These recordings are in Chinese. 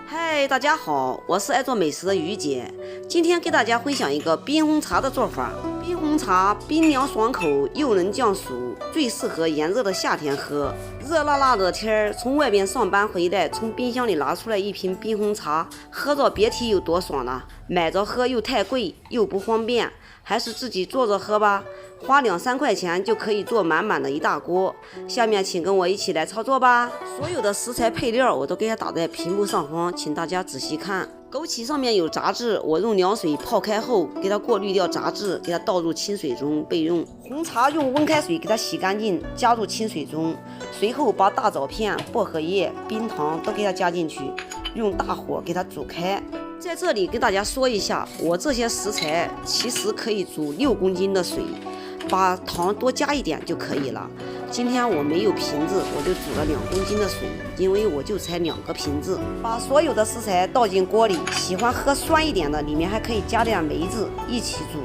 嗨，大家好，我是爱做美食的于姐，今天给大家分享一个冰红茶的做法。冰红茶冰凉爽口，又能降暑，最适合炎热的夏天喝。热辣辣的天儿，从外边上班回来，从冰箱里拿出来一瓶冰红茶，喝着别提有多爽了。买着喝又太贵，又不方便，还是自己做着喝吧。花2-3块钱就可以做满满的一大锅。下面请跟我一起来操作吧。所有的食材配料我都给它打在屏幕上方，请大家仔细看。枸杞上面有杂质，我用凉水泡开后，给它过滤掉杂质，给它倒入清水中备用。红茶用温开水给它洗干净，加入清水中，随后把大枣片、薄荷叶、冰糖都给它加进去，用大火给它煮开。在这里给大家说一下，我这些食材其实可以煮6公斤的水，把糖多加一点就可以了。今天我没有瓶子，我就煮了2公斤的水，因为我就才2个瓶子。把所有的食材倒进锅里，喜欢喝酸一点的，里面还可以加点梅子一起煮。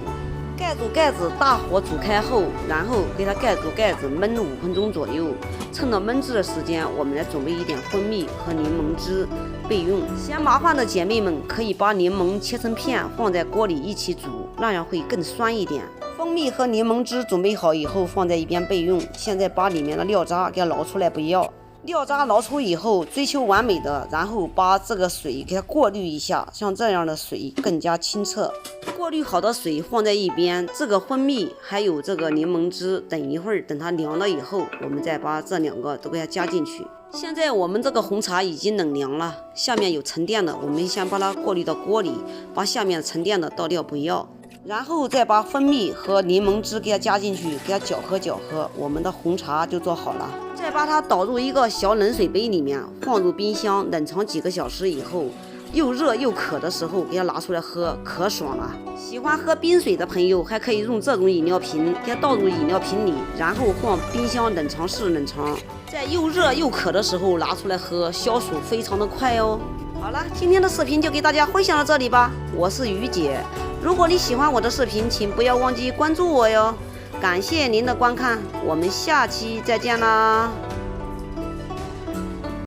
盖住盖子，大火煮开后，然后给它盖住盖子焖5分钟左右。趁着焖制的时间，我们来准备一点蜂蜜和柠檬汁备用。嫌麻烦的姐妹们可以把柠檬切成片放在锅里一起煮，那样会更酸一点。蜂蜜和柠檬汁准备好以后放在一边备用。现在把里面的料渣给它捞出来不要。料渣捞出以后，追求完美的，然后把这个水给它过滤一下，像这样的水更加清澈。过滤好的水放在一边，这个蜂蜜还有这个柠檬汁，等一会儿等它凉了以后，我们再把这2个都给它加进去。现在我们这个红茶已经冷凉了，下面有沉淀的，我们先把它过滤到锅里，把下面沉淀的倒掉不要。然后再把蜂蜜和柠檬汁给它加进去，给它搅和搅和，我们的红茶就做好了。再把它倒入一个小冷水杯里面，放入冰箱冷藏几个小时以后，又热又渴的时候给它拿出来喝，可爽了。喜欢喝冰水的朋友还可以用这种饮料瓶，给它倒入饮料瓶里，然后放冰箱冷藏室冷藏，在又热又渴的时候拿出来喝，消暑非常的快哦。好了，今天的视频就给大家分享到这里吧，我是于姐。如果你喜欢我的视频，请不要忘记关注我哟。感谢您的观看，我们下期再见啦。